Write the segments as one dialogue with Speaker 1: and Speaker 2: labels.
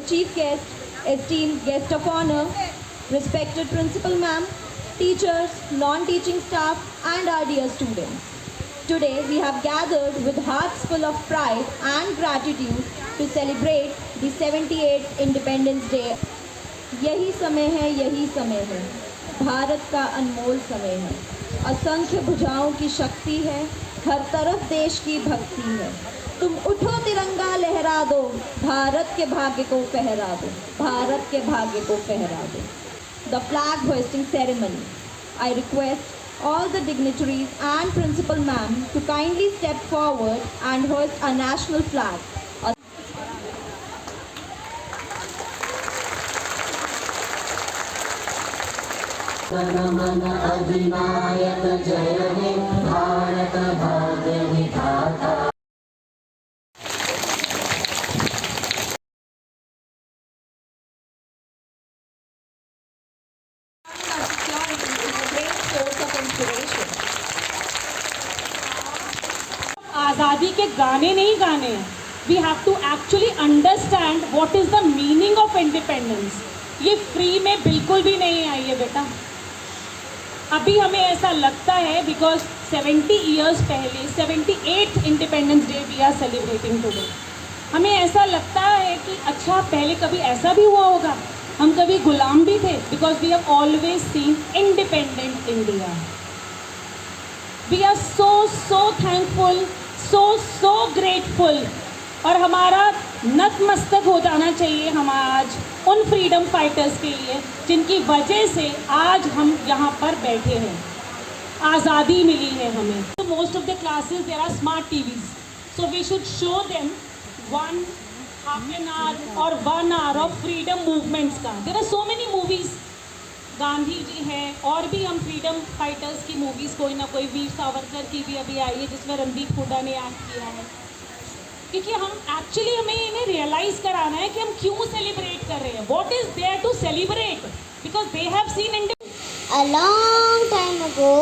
Speaker 1: chief guest, esteemed guest of honor, respected principal ma'am, teachers, non-teaching staff, and our dear students. Today we have gathered with hearts full of pride and gratitude to celebrate the 78th Independence Day. यही समय है, भारत का अनमोल समय है, असंख्य भुजाओं की शक्ति है, हर तरफ देश की भक्ति है। तुम उठो तिरंगा लहरा दो, भारत के भाग्य को फहरा दो, भारत के भाग्य को फहरा दो। The flag hoisting ceremony. I request all the dignitaries and principal ma'am to kindly step forward and hoist our national flag.
Speaker 2: जनगण अधिनायक जय हे भारत भाग्य विधाता।
Speaker 3: आज़ादी के गाने नहीं गाने हैं, we have to actually understand what is the meaning of independence. ये फ्री में बिल्कुल भी नहीं आई है बेटा। अभी हमें ऐसा लगता है बिकॉज 70 इयर्स पहले 78th independence day we are celebrating today. हमें ऐसा लगता है कि अच्छा पहले कभी ऐसा भी हुआ होगा, हम कभी गुलाम भी थे, because we have always seen independent India. We are so thankful, so grateful, और हमारा नतमस्तक हो जाना चाहिए हम आज उन फ्रीडम फाइटर्स के लिए जिनकी वजह से आज हम यहाँ पर बैठे हैं, आज़ादी मिली है हमें। तो most of the classes there are smart TVs, so we should show them half an hour और 1 hour ऑफ फ्रीडम मूवमेंट्स का। There are so many movies, Gandhi ji हैं, और भी हम फ्रीडम फाइटर्स की मूवीज़ कोई ना कोई, वीर सावरकर की भी अभी आई है जिसमें रणदीप हुड्डा ने एक्ट किया है। क्योंकि हम एक्चुअली हमें इन्हें रियलाइज़ कराना है कि हम क्यों सेलिब्रेट कर रहे हैं, what is there to celebrate, because they have seen India.
Speaker 4: A long time ago,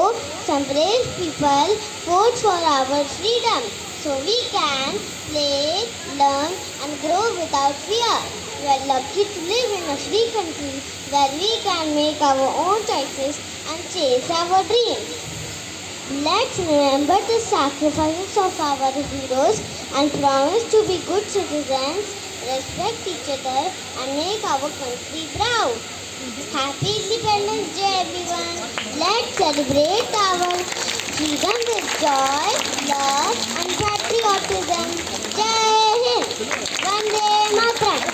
Speaker 4: some brave people fought for our freedom, so we can play, learn, and grow without fear. We are lucky to live in a free country where we can make our own choices and chase our dreams. Let's remember the sacrifices of our heroes and promise to be good citizens, respect each other, and make our country proud. Happy Independence Day, everyone! Let's celebrate our freedom with joy, love, and patriotism. Jai Hind! Vande Mataram!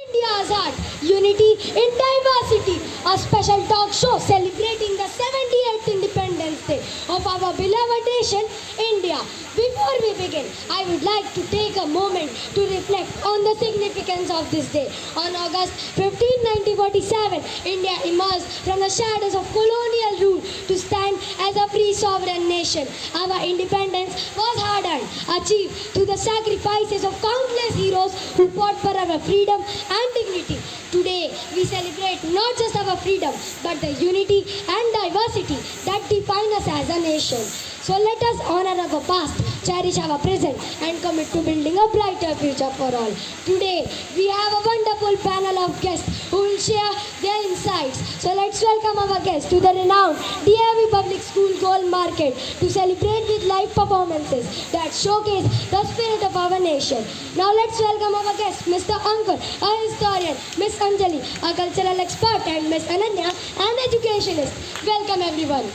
Speaker 5: India's heart, unity in diversity. A special talk show celebrating the 78th Independence Day of our beloved nation, India. Before we begin, I would like to take a moment to reflect on the significance of this day. On August 15, 1947, India emerged from the shadows of colonial rule to stand as a free sovereign nation. Our independence was hard-earned, achieved through the sacrifices of countless heroes who fought for our freedom and dignity. Today, we celebrate not just our freedom, but the unity and diversity that define us as a nation. So let us honor our past, cherish our present, and commit to building a brighter future for all. Today, we have a wonderful panel of guests who will share their insights. So let's welcome our guests to the renowned DAV Public School Gold Market to celebrate with live performances that showcase the spirit of our nation. Now let's welcome our guests, Mr. Ankar, a historian, Miss Anjali, a cultural expert, and Miss Ananya, an educationist. Welcome everyone.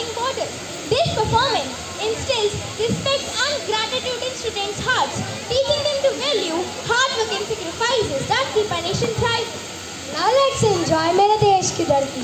Speaker 4: crossing borders. This performance instills respect and gratitude in students' hearts, teaching them to value hard work and sacrifices that keep a nation thriving.
Speaker 5: Now let's enjoy मेरे देश की धरती.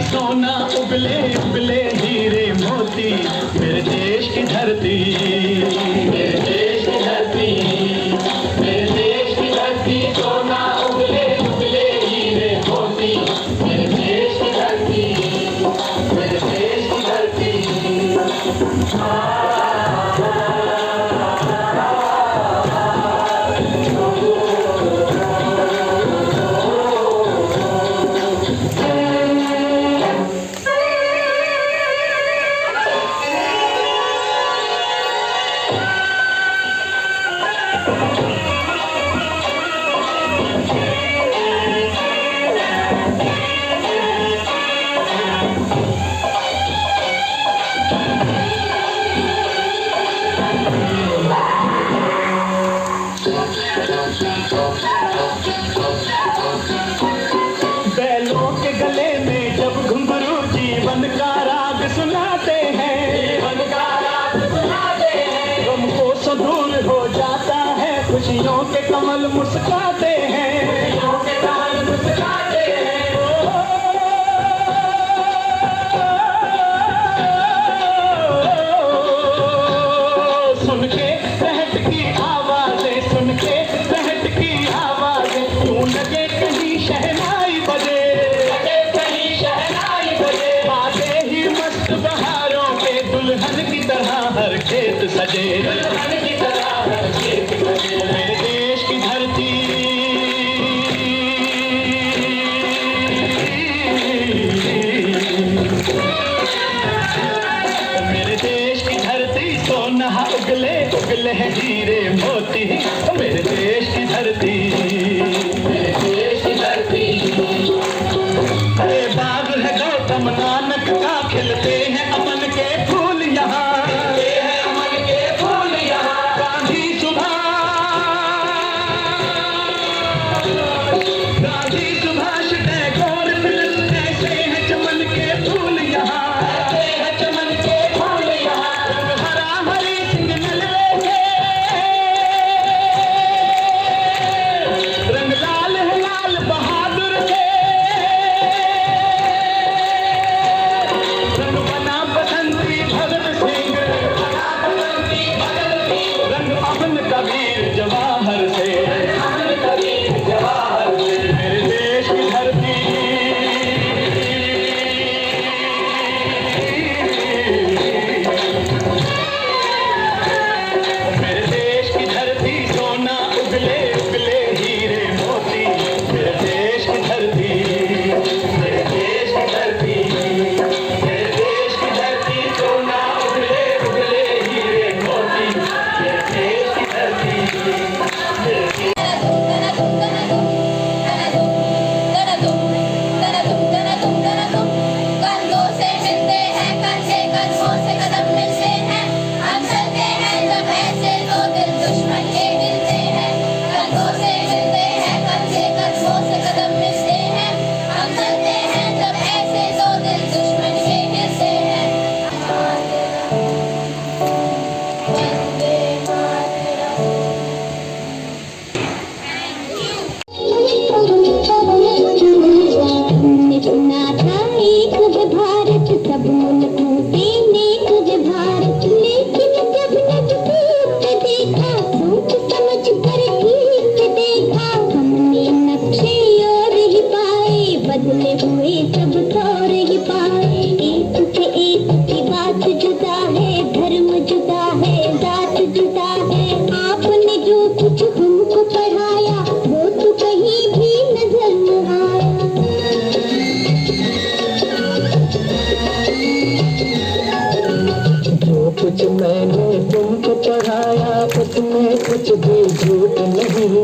Speaker 6: सोना उगले उगले हीरे मोती, मेरे देश की धरती, मेरे देश की धरती, मेरे देश की धरती, सोना उगले उगले हीरे मोती, मेरे देश की धरती, मेरे देश की धरती. बैलों के गले में जब घुंघरू जीवन का राग सुनाते हैं, जीवन का राग सुनाते हैं, गम को दूर हो जाता है, खुशियों के कमल मुस्कुराते हैं, खुशियों के कमल मुस्कुराते हैं. सुन के रहट की आवाजें, सुन के रहट की आवाजें, क्यों लगे कहीं शहनाई बजे, लगे कहीं शहनाई बजे, आते ही मस्त बहारों के दुल्हन की तरह हर खेत सजे, दुल्हन की तरह हर खेत सजे. मेरे देश की धरती, मेरे देश की धरती, सोना उगले उगले हीरे मोती, मेरे देश की धरती, मेरे देश की धरती. अरे बाग है गौतम नानक का, खिलते हैं अमन के फूल यहाँ, खिलते हैं अमन के फूल यहाँ. गांधी सुभाष टैगोर तिलक, ऐसे हैं चमन के फूल यहाँ, ऐसे हैं चमन के फूल यहाँ. रंग हरा हरी सिंह नलवे के, रंग लाल है लाल बहादुर के, रंग बना बसंती भगत सिंह, बना बसंती भगत सिंह, रंग अमन कबीर जवाहर से, अमन कबीर जवाहर से. मेरे देश की धरती, मेरे देश की धरती, सोना उगले उगले हीरे मोती, मेरे देश की धरती, मेरे देश की धरती, मेरे देश की धरती, सोना उगले उगले हीरे मोती, मेरे देश की धरती, मेरे देश.
Speaker 4: कंधों से मिलते हैं, कंधे कदमों से कदम मिलते हैं, हम चलते हैं जब ऐसे दो दिल दुश्मन के मिलते हैं. कंधों से मिलते हैं, कंधे कदमों से कदम मिलते हैं, हम चलते हैं जब ऐसे दो दिल दुश्मन के मिलते हैं. वंदे मातरम.
Speaker 7: चुना था एक तुझे भारत, सब मुल्कों से नेक तुझे भारत, लेकिन जब न
Speaker 6: कुछ मैंने तुमको पढ़ाया उसमें कुछ भी झूठ नहीं।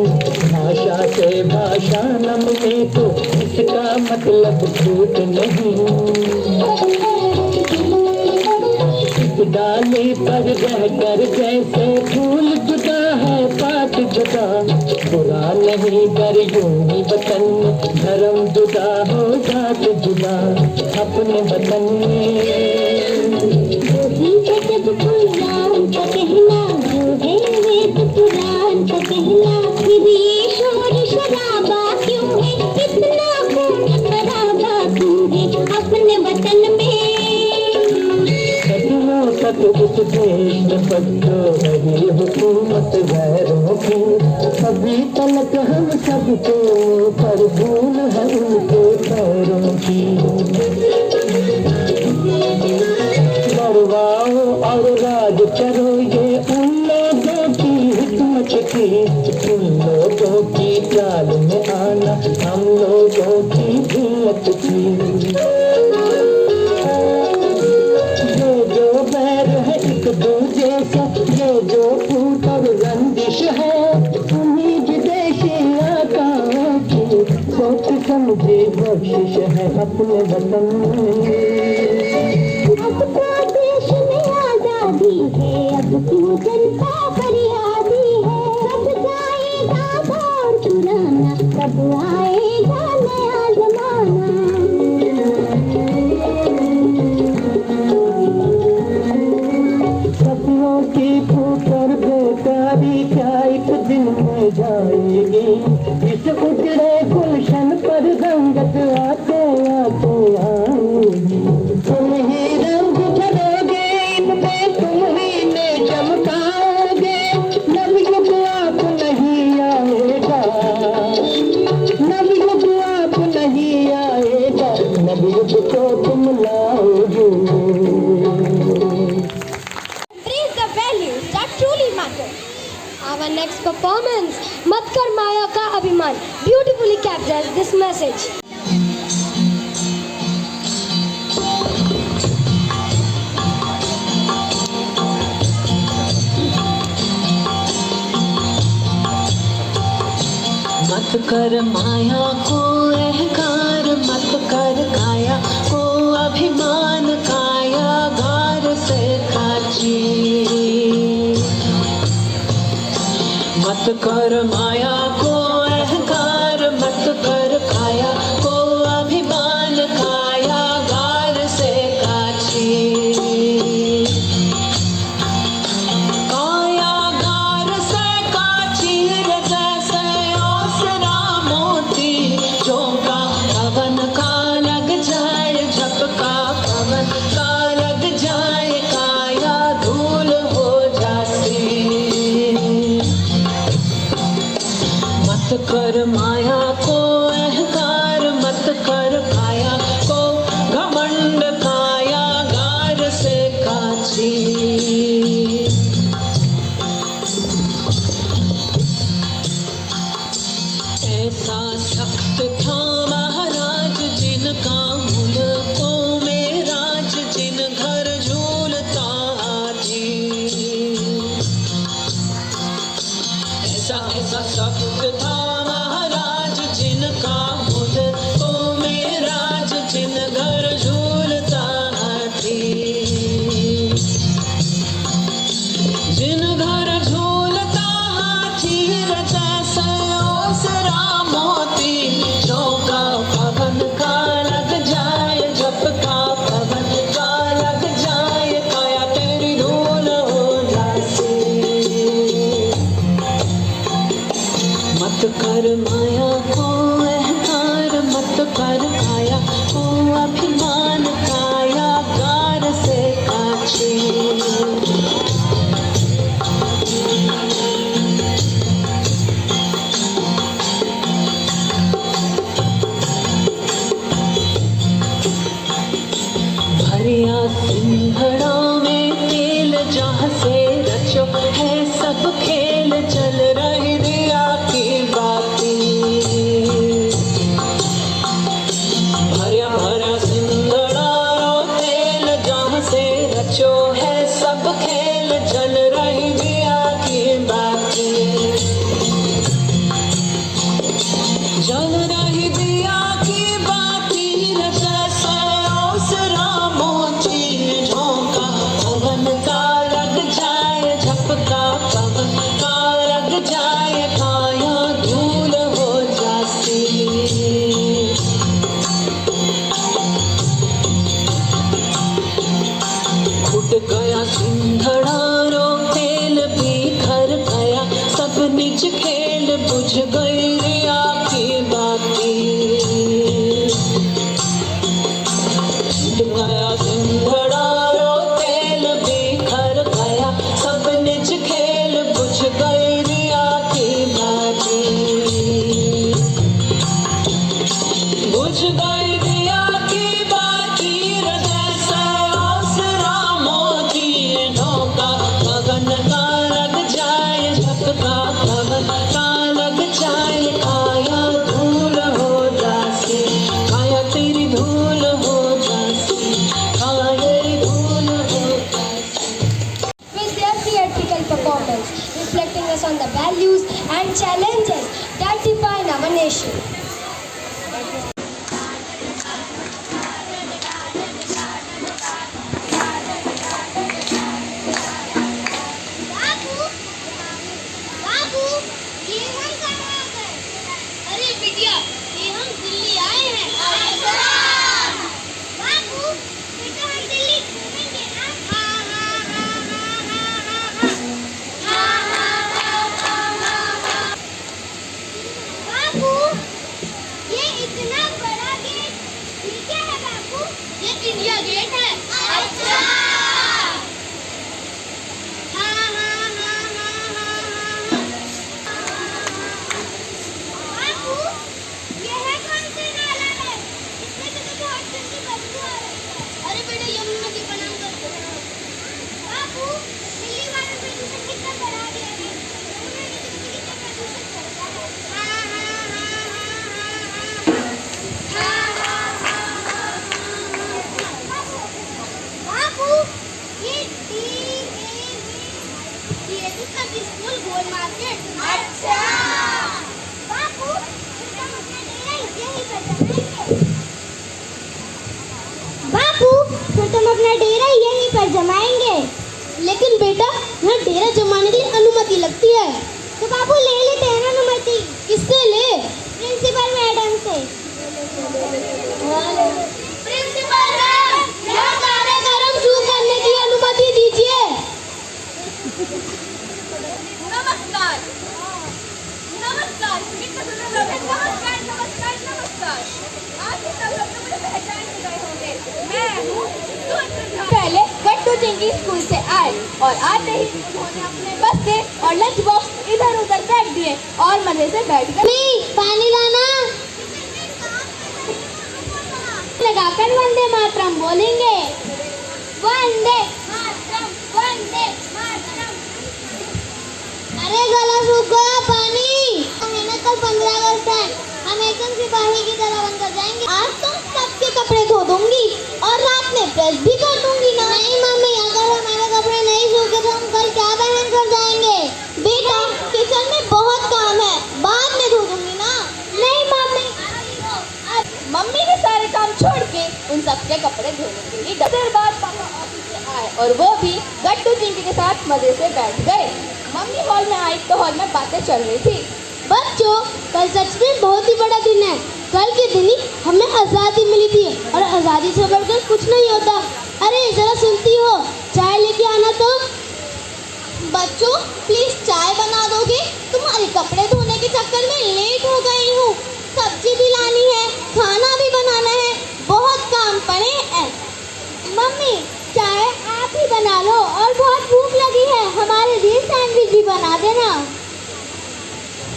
Speaker 6: भाषा से भाषा न मिले तो इसका मतलब झूठ नहीं। डाली पर रहकर जैसे फूल जुदा है पात जुदा, बुरा नहीं कर यूं ही वतन में धर्म जुदा हो जात जुदा। अपने वतन में
Speaker 7: जब कुरान का कहना जो है वेद पुराण का कहना, फिर ये शोर शराबा क्यों है, इतना खून खराबा क्यों है अपने वतन में।
Speaker 6: तक इस देश में बच्चों रही हुकूमत गैरों की, अभी तलक हम सबको पर भूल है उनके पैरों की। बरवाओ और राज करो ये उन लोगों की हिकमत की, उन लोगों की चाल में आना हम लोगों की हिम्मत की। दूजे से ये जो फूट और रंजिश है, उन्हीं विदेशी आकाओं की सोच समझी बख्शिश है अपने वतन में।
Speaker 7: अब तो देश में आजादी है, अब क्यों जनता फरियादी है। कब जाएगा दौर पुराना, कब आएगा नया जमाना।
Speaker 6: की फूकर बेकारी क्या एक दिन में जाएगी, इस उजड़े गुलशन पर रंगत आते आते आएगी। तुम ही रंग भरोगे इनमें, तुम ही ने चमकाओगे, नवयुग आप नहीं आएगा, नवयुग आप नहीं आएगा, नवयुग को तुम लाओगे।
Speaker 5: Our next performance, मत कर माया का अभिमान, beautifully captures this message.
Speaker 2: मत कर माया को अहंकार, मत कर काया को अभिमान, काया गार से काची। मत कर माया को अहंकार, मत कर काया को अभिमान, काया गार से काची। काया गार से काची जैसे ओसरा मोती, झोंका पवन का लग जाए, झपका पवन का लग जाए, काया धूल हो जाती। मत कर माया को अहंकार, मत कर काया को घमंड, काया गार से काची। ऐसा सख्त था महाराज जिनका मुल्कों में राज, जिन घर झूलता हाथी। ऐसा सख्त था महाराज जिनका मुल्कों में राज, जिन घर झूलता हाथी। जिन घर झूलता हाथी जैसे ओसरा मोती, झोंका पवन का लग जाए, झपका पवन का लग जाए, काया तेरी धूल हो जाती। मत कर माया को अहंकार, मत कर काया को अभिमान, काया गार से काची। भरिया सिंघड़ा में तेल जहाँ से रचो है सब खेल, चल रही दिया की बाती। भरिया भरा सिंघड़ा तेल जहाँ से रचो है सब खेल, सिंधड़ारो खेल बिखर गया, सब निज खेल बुझ गई रिया की बाती। गया सिंधड़ारो खेल बिखर गया, सब निज खेल बुझ गई रिया की बाती। बुझ गई रिया की बाती, हृदय से आसरा मोती ढोका। गगन का लग जाए झटका, गगन का लग जाए, काया धूल हो जासी, काया तेरी धूल हो जासी, काया तेरी धूल हो जासी।
Speaker 5: With their theatrical performance, reflecting us on the values and challenges that define our nation.
Speaker 4: बाबू, बाबू, ये हम कहाँ आ गए? अरे बिटिया, ये हम दिल्ली आए हैं। अच्छा। बाबू, बेटा हम दिल्ली घूमेंगे ना? हाँ, हाँ, हाँ, हाँ, हाँ, हाँ, हाँ। हाँ, हाँ, हाँ, हाँ, हाँ, हाँ। बाबू, ये इतना बड़ा गेट, ये क्या है बाबू? ये इंडिया गेट है। अच्छा। हाँ, हाँ, हाँ, हाँ, हाँ, हाँ। बाबू, ये है कौन सी नाला है? इसमें से तो बहुत गंदी बदबू आ रही है। अरे बेटा, यमुना जी प्रणाम करते हैं। बाबू, दिल्ली वालों ने इसे कितना बढ़ा दिया है। यमुना जी से कितना प्रदूषण करता है। हाँ, हाँ, हाँ, हाँ, हाँ, हाँ, हाँ, हाँ, हाँ। बाबू, ये DAV पब्लिक स्कूल गोल मार्केट। अच्छा। बाबू, हम अपना डेरा यहीं पर जमाएंगे। बाबू, फिर तुम अपना डेरा यहीं पर जमाएंगे। लेकिन बेटा, यहाँ डेरा जमाने के लिए अनुमति लगती है। तो बाबू ले लेते हैं ना अनुमति। किससे ले? प्रिंसिपल मैडम से। प्रिंसिपल मैम, यहाँ कार्यक्रम शुरू करने की अनुमति दीजिए। नमस्कार, नमस्कार, कितना सुंदर लोग हैं। नमस्कार, नमस्कार, नमस्कार। आज से सब लोग मुझे पहचान गए होंगे। मैं हूँ सूरज। पहले गट्टू जिंगी स्कूल से आए और आते ही उन्होंने अपने बस्ते और लंच बॉक्स इधर उधर फेंक दिए और मजे से बैठ गए। पानी लाना। लगाकर वंदे मातरम बोलेंगे। वंदे मातरम, वंदे मातरम। अरे गला सूख गया, पानी। है ना, कल 15 अगस्त है, हम एकदम सिपाही की तरह बनकर जाएंगे। आज तो सबके कपड़े धो दूंगी और रात में प्रेस भी कर दूंगी ना। नहीं मम्मी, अगर हमारे कपड़े नहीं सूखे तो हम कल क्या पहन कर जाएंगे? बेटा, किचन में बहुत काम है, बाद में धो दूंगी ना। नहीं मम्मी। मम्मी ने सारे काम छोड़ के उन सबके कपड़े धोने के लिए देर बाद पापा ऑफिस से आए और वो भी गट्टू जिंकी के साथ मजे से बैठ गए। मम्मी हॉल में आई तो हॉल में बातें चल रही थी। बच्चों, कल सच में बहुत ही बड़ा दिन है। कल के दिन ही हमें आज़ादी मिली थी और आज़ादी से बढ़कर कुछ नहीं होता। अरे जरा सुनती हो, चाय लेके आना तो। बच्चों, प्लीज चाय बना दोगे? तुम्हारे कपड़े धोने के चक्कर में लेट हो गई हूँ। सब्जी भी लानी है, खाना भी बनाना है, बहुत काम पड़े हैं। मम्मी, चाय आप ही बना लो और बहुत भूख लगी है, हमारे लिए सैंडविच भी बना देना।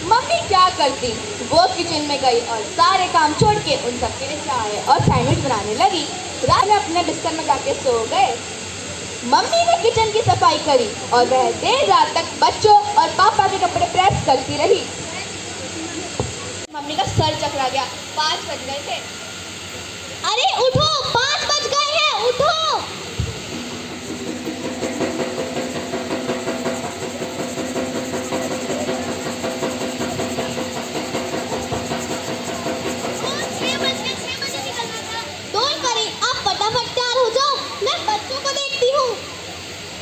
Speaker 4: मम्मी क्या करती, वो किचन में गई और सारे काम छोड़ के उन सबके लिए चाय और सैंडविच बनाने लगी। रात में अपने बिस्तर में जाके सो गए। मम्मी ने किचन की सफाई करी और वह देर रात तक बच्चों और पापा के कपड़े प्रेस करती रही। मम्मी का सर चकरा गया। 5 बज गए थे। अरे उठो, 5 बज गए हैं, उठो।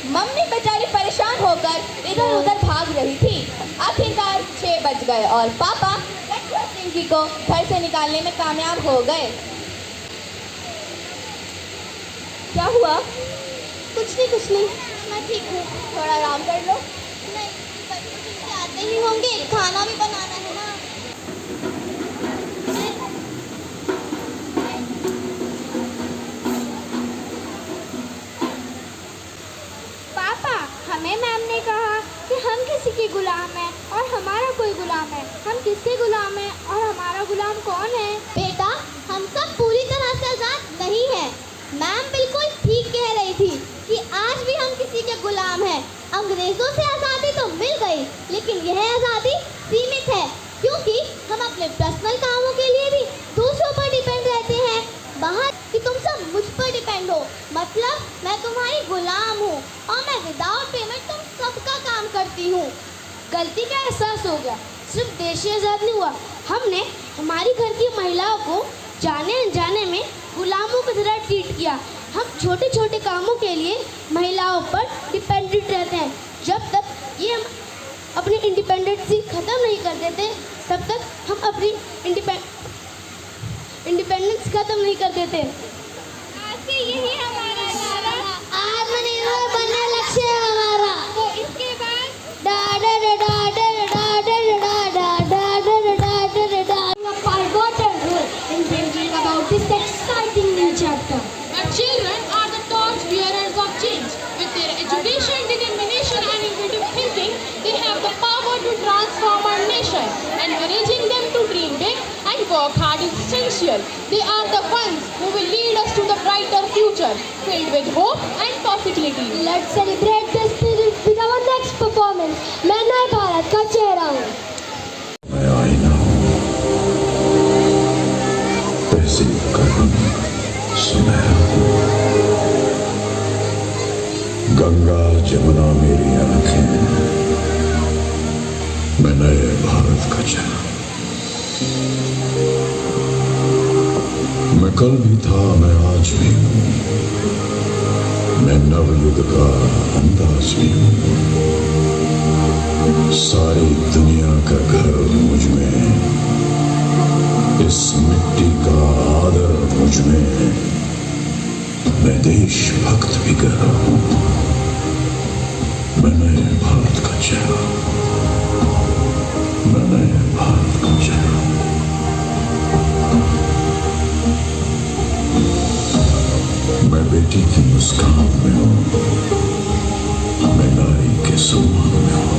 Speaker 4: मम्मी बेचारी परेशान होकर इधर उधर भाग रही थी। आखिरकार 6 बज गए और पापा गट्टू जिंकी को घर से निकालने में कामयाब हो गए। क्या हुआ? कुछ नहीं, मैं ठीक हूँ। थोड़ा आराम कर लो। नहीं, पर कुछ आते ही होंगे, खाना भी बनाना है ना।
Speaker 5: पापा, हमें मैम ने कहा कि हम किसी के गुलाम हैं और हमारा कोई गुलाम है। हम किसके गुलाम हैं और हमारा गुलाम कौन है?
Speaker 4: बेटा, हम सब पूरी तरह से आज़ाद नहीं हैं। मैम बिल्कुल ठीक कह रही थी कि आज भी हम किसी के गुलाम हैं। अंग्रेज़ों से आज़ादी तो मिल गई, लेकिन यह आज़ादी सीमित है, क्योंकि हम अपने पर्सनल कामों के लिए भी दूसरों पर डिपेंड रहते हैं। बाहर कि तुम सब मुझ पर डिपेंड हो, मतलब मैं तुम्हारी गुलाम हूँ और मैं विदाउट पेमेंट तुम सबका काम करती हूँ।
Speaker 5: गलती का एहसास हो गया। सिर्फ देश ही आज़ाद नहीं हुआ, हमने हमारी घर की महिलाओं को जाने अनजाने में गुलामों की तरह ट्रीट किया। हम छोटे छोटे कामों के लिए महिलाओं पर डिपेंडेंट रहते हैं। जब तक ये हम अपनी इंडिपेंडेंसी ख़त्म नहीं कर देते, तब तक हम अपनी इंडिपेंडेंस ख़त्म नहीं कर देते।
Speaker 4: यही हमारा नारा, आत्मनिर्भर बनना लक्ष्य है हमारा। तो इसके बाद
Speaker 5: Pivotal role in thinking about this exciting new chapter.
Speaker 8: Our children are the torch bearers of change. With their education, determination and innovative thinking, they have the power to transform our nation. Encouraging them to dream big and work hard is essential. They are the ones who will lead us to the brighter future, filled with hope and possibility.
Speaker 5: Let's celebrate this spirit with our next performance. मैं नए भारत का चेहरा हूँ।
Speaker 9: मैं आईना हूँ, तहसीब का रंग सुनहरा हूँ। गंगा जमुना मेरी आंखें, मैं नए भारत का चेहरा। मैं कल भी था, मैं आज भी हूँ, मैं नवयुग का अंदाज भी हूँ। सारी दुनिया का घर मुझ में, इस मिट्टी का आदर मुझ में। मैं देशभक्त भी कर रहा हूँ, मैं नए भारत का चेहरा, मैं नए भारत का चेहरा। मैं बेटी की मुस्कान में हूँ, मैं नारी के सम्मान में हूँ।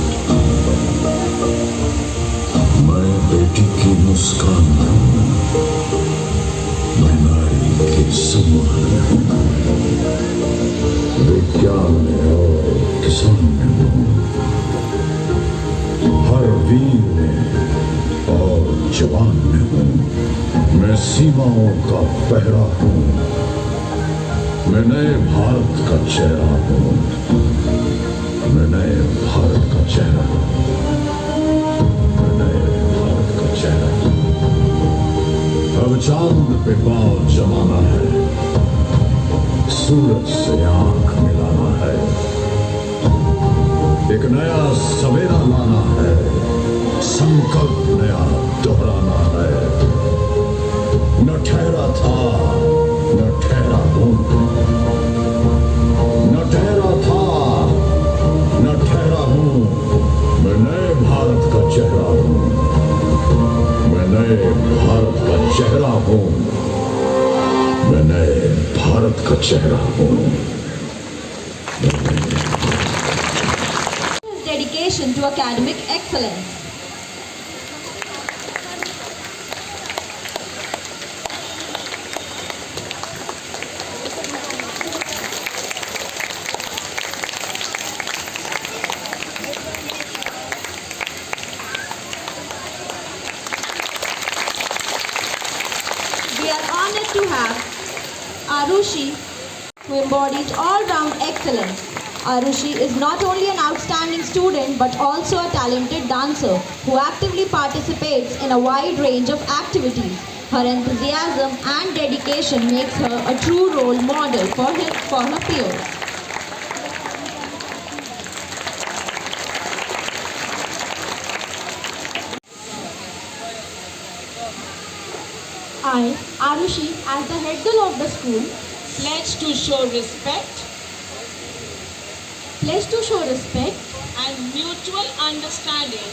Speaker 9: मैं बेटी की मुस्कान में हूँ, मैं नारी के सम्मान में हूँ। विज्ञान में और किसान में हूँ, हर वीर में और जवान में हूँ। मैं सीमाओं का पहरा हूँ, मैं नए भारत का चेहरा हूँ, मैं नए भारत का चेहरा हूँ, मैं नए भारत का चेहरा हूँ। अब चांद पे पांव जमाना है, सूरज से आंख मिलाना है, एक नया सवेरा लाना है, संकल्प नया दोहराना है। न ठहरा था, न ठहरा हूं, न ठहरा था, न ठहरा हूं। मैं नए भारत का चेहरा हूं, मैं नए भारत का चेहरा हूं, मैं नए भारत का चेहरा हूं।
Speaker 1: Dedication to academic excellence. We are honored to have Arushi, who embodies all-round excellence. Arushi is not only an outstanding student but also a talented dancer who actively participates in a wide range of activities. Her enthusiasm and dedication makes her a true role model for her peers.
Speaker 3: I, Arushi, as the head girl of the school,
Speaker 8: Pledge to show respect,
Speaker 1: pledge to show respect
Speaker 8: and mutual understanding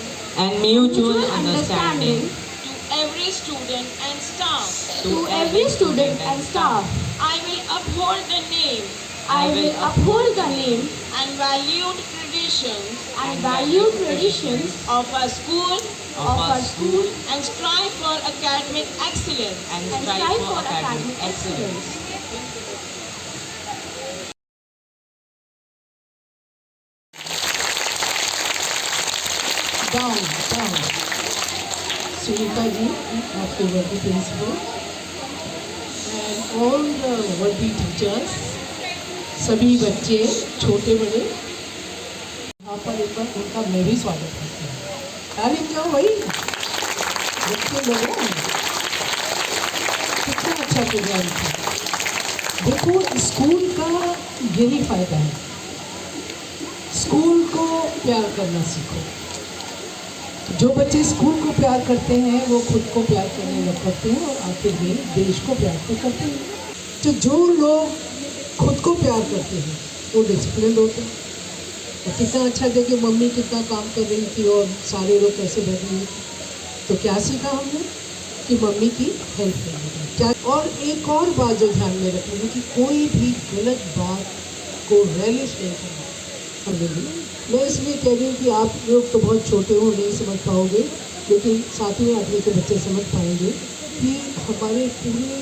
Speaker 8: to every student and staff.
Speaker 1: to every student and staff.
Speaker 8: I will uphold the name
Speaker 1: I will uphold the name
Speaker 8: and valued traditions
Speaker 1: and value traditions
Speaker 8: of our school
Speaker 1: of our school
Speaker 8: and strive for academic excellence.
Speaker 1: and strive for academic excellence.
Speaker 10: Down. Sunita ji, आपके वर्दी principal and all the वर्दी teachers, सभी बच्चे छोटे बड़े, यहाँ पर एक बार उनका मैं भी स्वागत करती हूँ। तालीम जाओ भाई, बच्चे लोगों कितना अच्छा प्रोग्राम था। देखो स्कूल का यही फायदा है, स्कूल को प्यार करना सीखो। जो बच्चे स्कूल को प्यार करते हैं वो खुद को प्यार करने लग पड़ते हैं और आखिर में देश को प्यार तो करते हैं। तो जो लोग खुद को प्यार करते हैं वो डिसिप्लिन होते हैं। तो कितना अच्छा देखिए मम्मी कितना काम कर रही थी और सारे लोग कैसे बैठ रहे थे। तो क्या सीखा हमने कि मम्मी की हेल्प करनी है क्या। और एक और बात जो ध्यान में रखनी है कि कोई भी गलत बात को रैलिश नहीं करना। मैं इसलिए कह रही हूँ कि आप लोग तो बहुत छोटे हो, नहीं समझ पाओगे, लेकिन 7वीं 8वीं के बच्चे समझ पाएंगे कि हमारे पूरे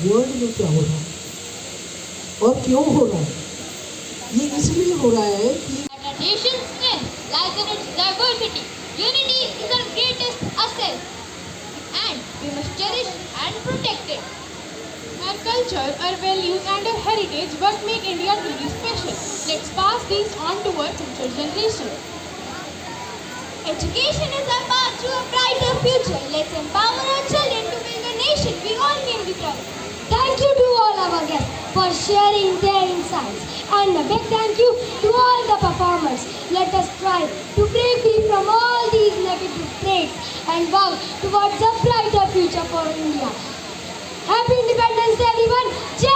Speaker 10: वर्ल्ड में क्या हो रहा है और क्यों हो रहा है। ये इसलिए हो रहा है कि
Speaker 4: A nation's strength lies in its diversity. Unity is our greatest asset, and we must cherish and protect it.
Speaker 8: Our culture, our values and our heritage what make India truly special. Let's pass these on to our future generation.
Speaker 4: Education is our path to a brighter future. Let's empower our children to build a nation we all can be proud of.
Speaker 5: Thank you to all our guests for sharing their insights. And a big thank you to all the performers. Let us strive to break free from all these negative traits and work towards a brighter future for India. Happy Independence Day, everyone! Jai